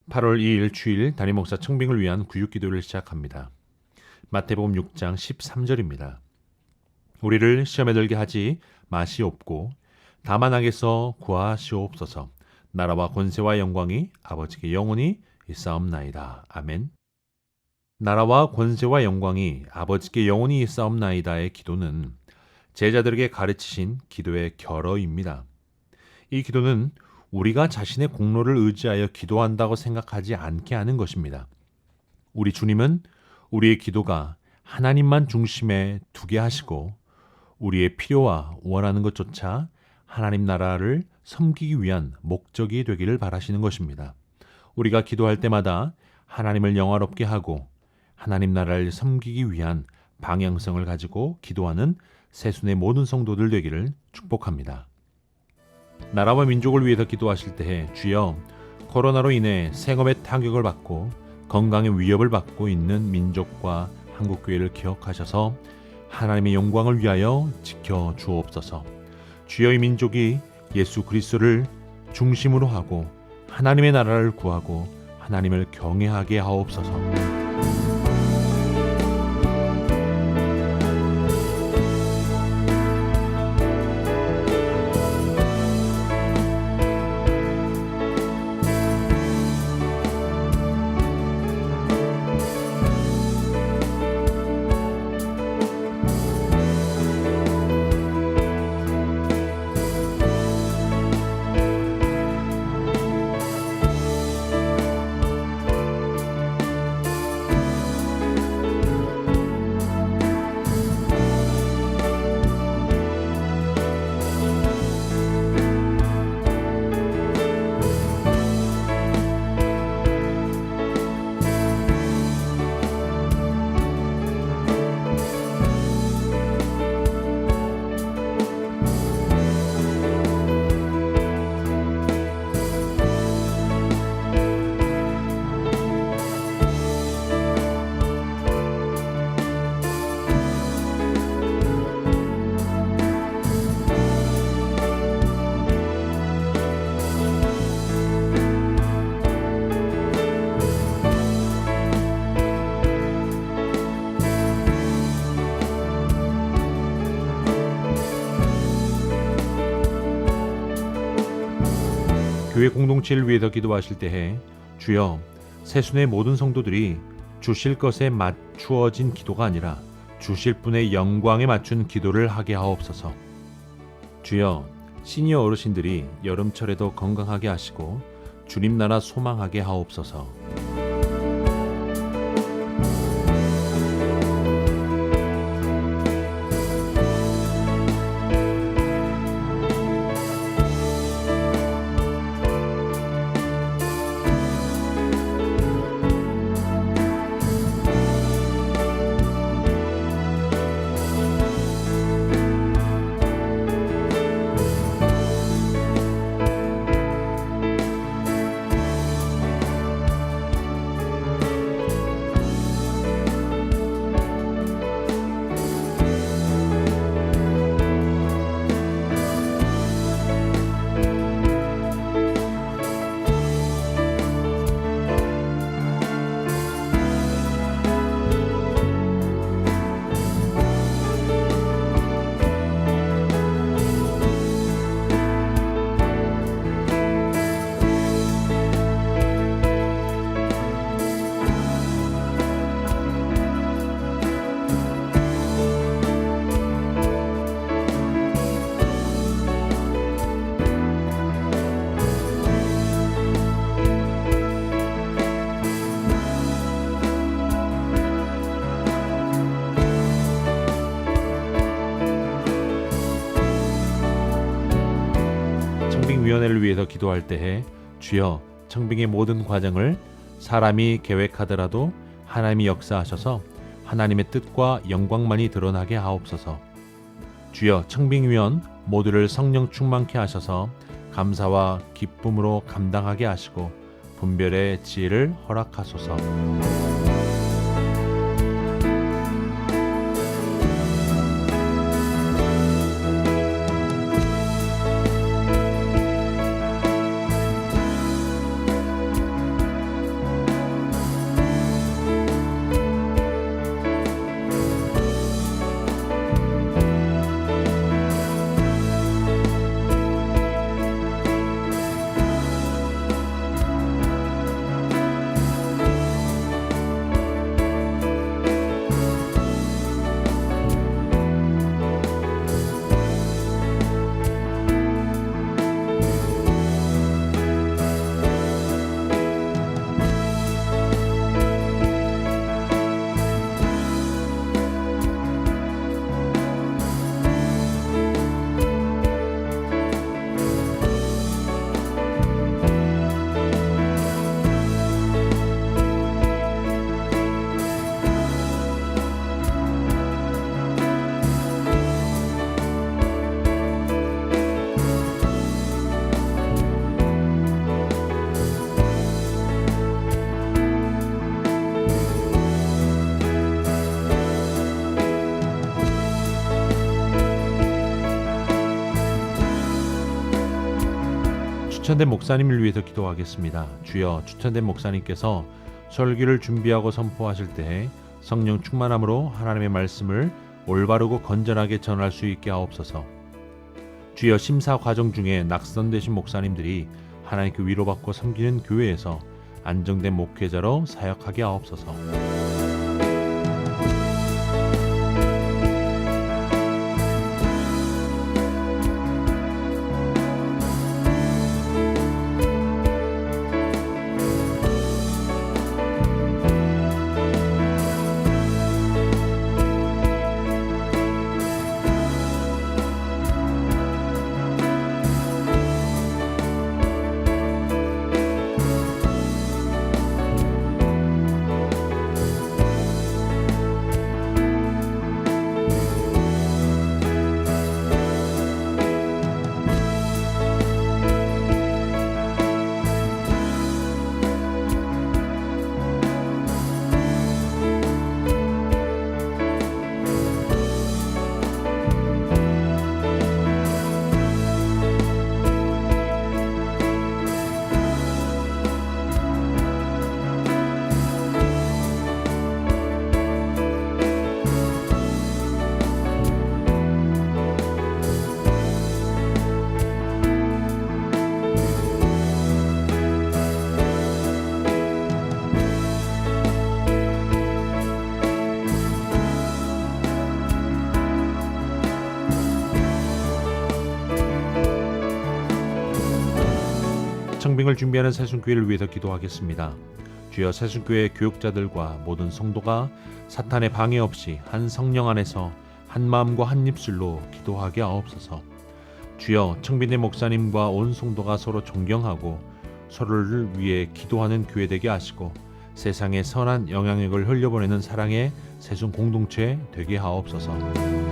8월 2일 주일 담임 목사 청빙을 위한 구육 기도를 시작합니다. 마태복음 6장 13절입니다. 우리를 시험에 들게 하지 마시옵고 다만 악에서 구하시옵소서. 나라와 권세와 영광이 아버지께 영원히 있사옵나이다. 아멘. 나라와 권세와 영광이 아버지께 영원히 있사옵나이다의 기도는 제자들에게 가르치신 기도의 결어입니다. 이 기도는 우리가 자신의 공로를 의지하여 기도한다고 생각하지 않게 하는 것입니다. 우리 주님은 우리의 기도가 하나님만 중심에 두게 하시고 우리의 필요와 원하는 것조차 하나님 나라를 섬기기 위한 목적이 되기를 바라시는 것입니다. 우리가 기도할 때마다 하나님을 영화롭게 하고 하나님 나라를 섬기기 위한 방향성을 가지고 기도하는 새순의 모든 성도들 되기를 축복합니다. 나라와 민족을 위해서 기도하실 때에 주여 코로나로 인해 생업의 타격을 받고 건강의 위협을 받고 있는 민족과 한국교회를 기억하셔서 하나님의 영광을 위하여 지켜 주옵소서. 주여 이 민족이 예수 그리스도를 중심으로 하고 하나님의 나라를 구하고 하나님을 경외하게 하옵소서. 교회 공동체를 위해서 기도하실 때에 주여 새순의 모든 성도들이 주실 것에 맞추어진 기도가 아니라 주실 분의 영광에 맞춘 기도를 하게 하옵소서. 주여 시니어 어르신들이 여름철에도 건강하게 하시고 주님 나라 소망하게 하옵소서. 청빙위원회를 위해서 기도할 때에 주여 청빙의 모든 과정을 사람이 계획하더라도 하나님이 역사하셔서 하나님의 뜻과 영광만이 드러나게 하옵소서. 주여 청빙위원 모두를 성령 충만케 하셔서 감사와 기쁨으로 감당하게 하시고 분별의 지혜를 허락하소서. 추천된 목사님을 위해서 기도하겠습니다. 주여, 추천된 목사님께서 설교를 준비하고 선포하실 때 성령 충만함으로 하나님의 말씀을 올바르고 건전하게 전할 수 있게 하옵소서. 주여, 심사 과정 중에 낙선되신 목사님들이 하나님께 위로받고 섬기는 교회에서 안정된 목회자로 사역하게 하옵소서. 청빙을 준비하는 새순교회를 위해서 기도하겠습니다. 주여, 새순교회 교육자들과 모든 성도가 사탄의 방해 없이 한 성령 안에서 한 마음과 한 입술로 기도하게 하옵소서. 주여, 청빙된 목사님과 온 성도가 서로 존경하고 서로를 위해 기도하는 교회 되게 하시고 세상에 선한 영향력을 흘려보내는 사랑의 새순 공동체 되게 하옵소서.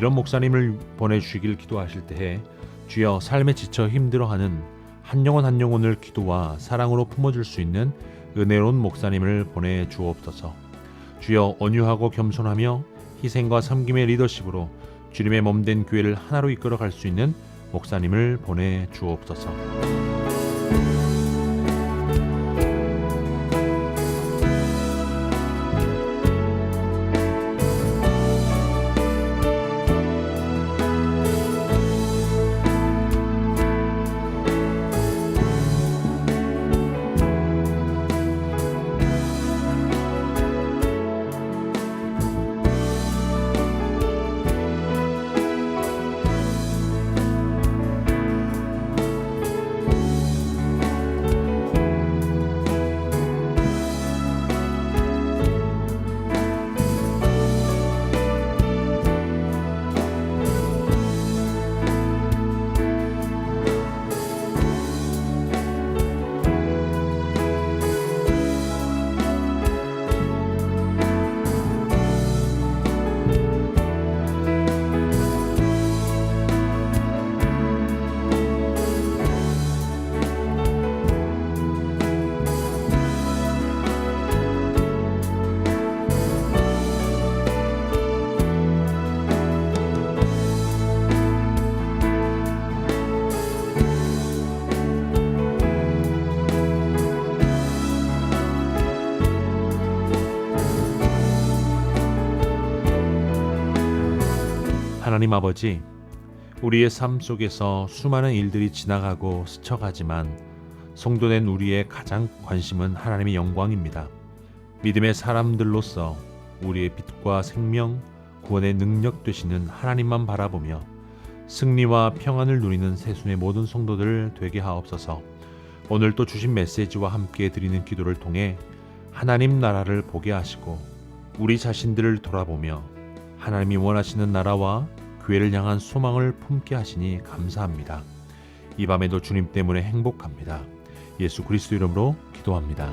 이런 목사님을 보내주시길 기도하실 때에 주여, 삶에 지쳐 힘들어하는 한 영혼 한 영혼을 기도와 사랑으로 품어줄 수 있는 은혜로운 목사님을 보내주옵소서. 주여, 온유하고 겸손하며 희생과 섬김의 리더십으로 주님의 몸된 교회를 하나로 이끌어갈 수 있는 목사님을 보내주옵소서. 하나님 아버지, 우리의 삶 속에서 수많은 일들이 지나가고 스쳐가지만 성도된 우리의 가장 관심은 하나님의 영광입니다. 믿음의 사람들로서 우리의 빛과 생명, 구원의 능력 되시는 하나님만 바라보며 승리와 평안을 누리는 새순의 모든 성도들 되게 하옵소서. 오늘 또 주신 메시지와 함께 드리는 기도를 통해 하나님 나라를 보게 하시고 우리 자신들을 돌아보며 하나님이 원하시는 나라와 교회를 향한 소망을 품게 하시니 감사합니다. 이 밤에도 주님 때문에 행복합니다. 예수 그리스도 이름으로 기도합니다.